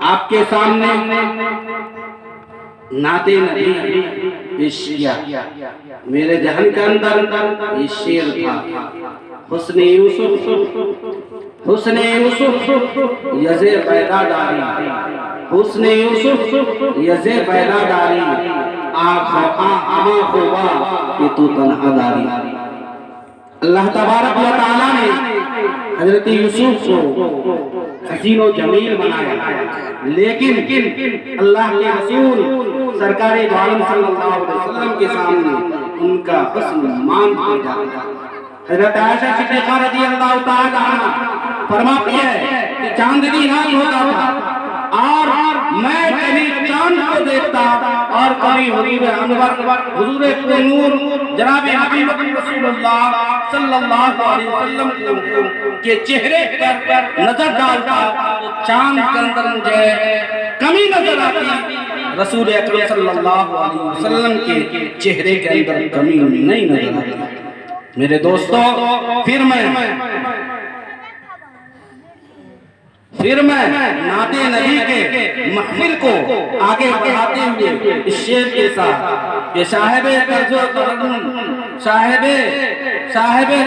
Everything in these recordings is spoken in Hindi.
आपके सामने नाते नबी पेश किया। मेरे जहन के अंदर ये शेर था, हुस्ने यूसुफ यज़े पैदा डारी, हुस्ने यूसुफ यज़े पैदा डारी, आँखों ये तू तन्हा दारी। अल्लाह तबारक व तआला ने हजरत यूसुफ को हसीन व जमील बनाया, लेकिन अल्लाह के रसूल सरकारे दो आलम सल्लल्लाहु अलैहि वसल्लम के सामने उनका हुस्न मान दिया जाता। हजरत आयशा सिद्दीक़ा रज़ियल्लाहु तआला अन्हा फरमाती है कि चांदनी रात होता था और मैं कभी चांद को देखता और कभी हुजूर अनवर हुजूर नूर जनाब हबीब रसूलुल्लाह सल्लल्लाहु अलैहि वसल्लम के चेहरे पर नजर डालता तो चांद के अंदर मुझे कमी नजर आती, रसूल अकरम सल्लल्लाहु अलैहि वसल्लम के चेहरे के अंदर कमी नहीं नजर आती। मेरे दोस्तों, फिर मैं नाते नबी के महफिल को आगे बढ़ाते हुए इस शेर के साथ, ये साहिबे कर्जो तरन्नुम साहिबे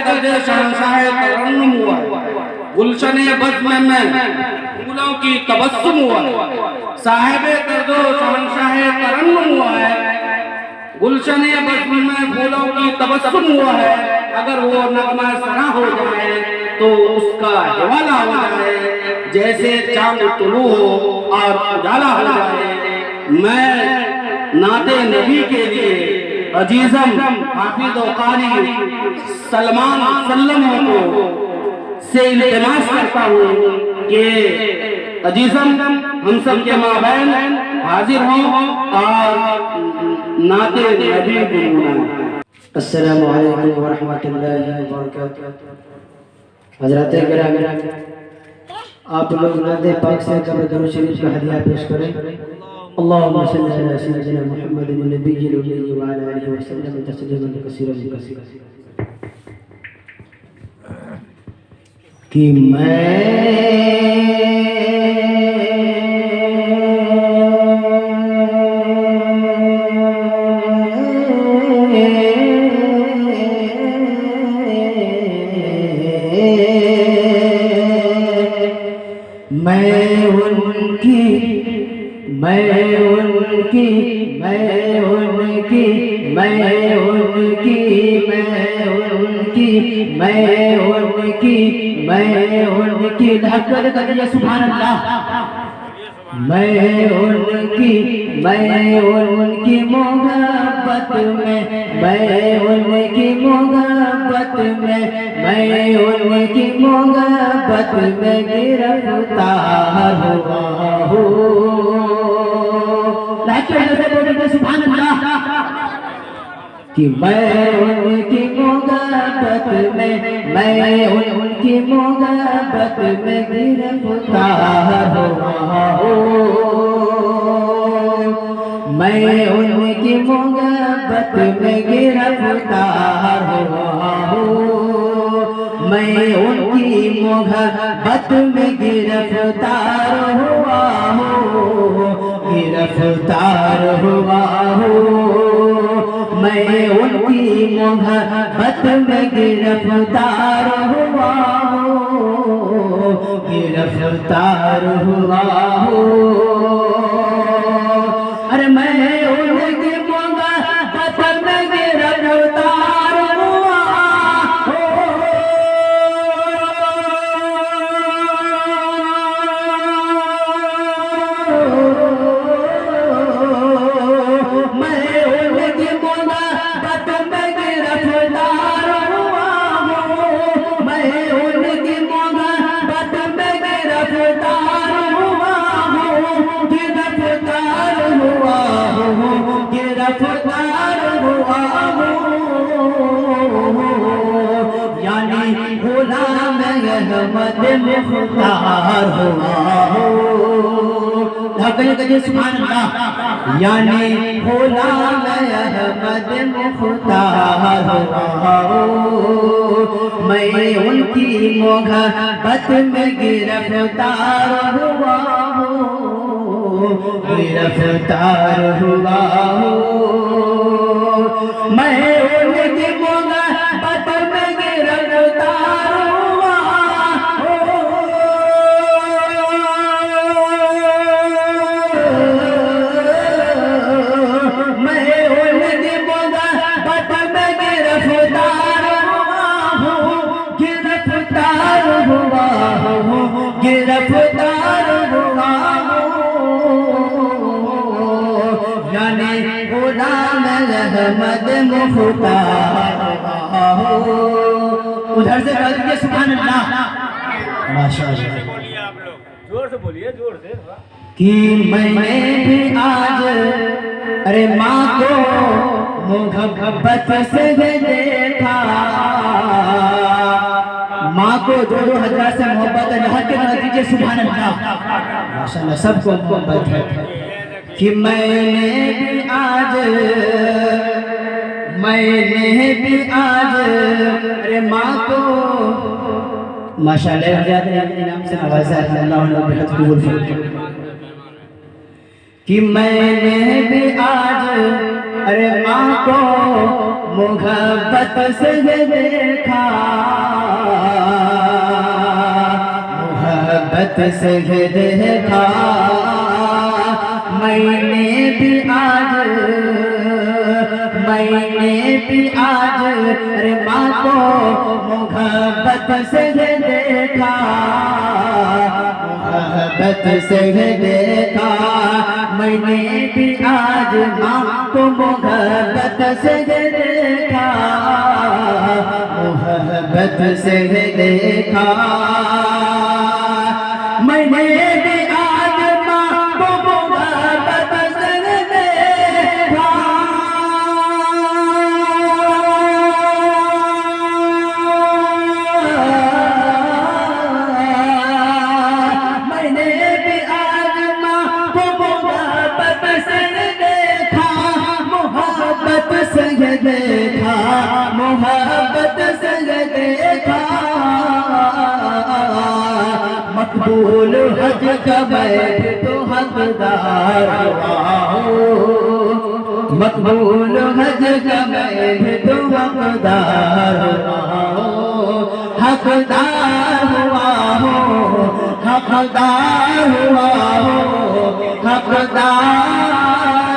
कर्जो शहंशाह तरन्नुम हुआ, गुलशने बज़्म में फूलों की तबस्सुम हुआ, साहिबे कर्जो शहंशाह तरन्नुम हुआ है, गुलशने बज़्म में फूलों की तबस्सुम हुआ है। अगर वो नगमा सना हो जाए तो उसका हवाला हो जाए, जैसे चांद तुलू हो और उजाला हो जाए। मैं नाते नबी के लिए अजीजम हाफिज व कारी सलमान सल्लम को से इल्तिमास करता हूँ कि अजीजम हम सब के माबैन हाजिर हों और नाते नबी गुनगुनाएं। अस्सलामु अलैकुम व रहमतुल्लाहि व बरकातुहू। हज़रात किराम, आप लोग नाते पाक से कब्र दरूद शरीफ का हदिया पेश करें। अल्लाहुम्मा सल्लि अला सय्यिदिना मुहम्मदिन नबिय्यिल उम्मी व अला आलिहि व सल्लम तस्लीमन कसीरन कि सुभान अल्लाह। मैं उनकी मोहब्बत में, मैं उनकी मोहब्बत में, मैं उनकी मोहब्बत में गिरफ्तार हुआ हूँ। सुभान अल्लाह। कि मैं उनकी मोहब्बत में, मैं उनकी मोहब्बत में गिरफ्तार हुआ हूँ। मैं उनकी मोहब्बत में गिरफ्तार हुआ हूँ। मैं उनकी मोहब्बत में गिरफ्तार हुआ हूँ, गिरफ्तार हुआ हूँ। मैं उनकी मोहब्बत में गिरफ्तार हुआ हूँ, गिरफ्तार हुआ हूँ। अरे मैं उनकी मोहब्बत में गिरफ्तार हुआ हूँ। मैं उनकी मोहब्बत में गिरफ्तार हुआ हूँ। मैं उनकी मोहब्बत में गिरफ्तार हुआ हूँ, गिरफ्तार हुआ हूँ, गिरफ्तार हुआ हूँ। यानी गुलाम अहमद मुख्तार हुआ हूँ। सुभान अल्लाह। यानी गुलाम अहमद मुख्तार हुआ मैं उनकी मोहब्बत में गिरफ्तार हुआ गिरफ्तार हुआ मैं उनकी मोहब्बत में गिरफ्तार हुआ मैं उनकी मोहब्बत में गिरफ्तार हुआ गिरफ्तार हुआ यानी गुलाम अहमद मुख्तार। उधर से कह दीजिए सुभान अल्लाह। माशाअल्लाह, जोर से बोलिए, जोर से। कि मैंने भी आज अरे माँ को मोहब्बत से देखा माँ को जो हजरत से मोहब्बत है लहर के नतीजे सुभान अल्लाह। माशाअल्लाह सबको मोहब्बत है कि मैंने भी आज अरे माँ को माशाअल्लाह हजरत इनाम से नवाजा है अल्लाह उन्हें बेहद कबूल फरमाए कि मैंने भी आज अरे माँ को मोहब्बत से देखा मोहब्बत से देखा मैंने भी आज अरे माँ को मोहब्बत से देखा मोहब्बत से देखा मैंने भी आज माँ को मोहब्बत से देखा मोहब्बत से देखा मैंने भी आज माँ को मोहब्बत से देखा मैंने भी आज माँ को मोहब्बत से देखा मोहब्बत से देखा मोहब्बत से देखा मकबूल हज का मैं तो हकदार हुआ मकबूल हज का मैं तो हकदार हुआ हकदार हुआ हकदार हुआ हकदार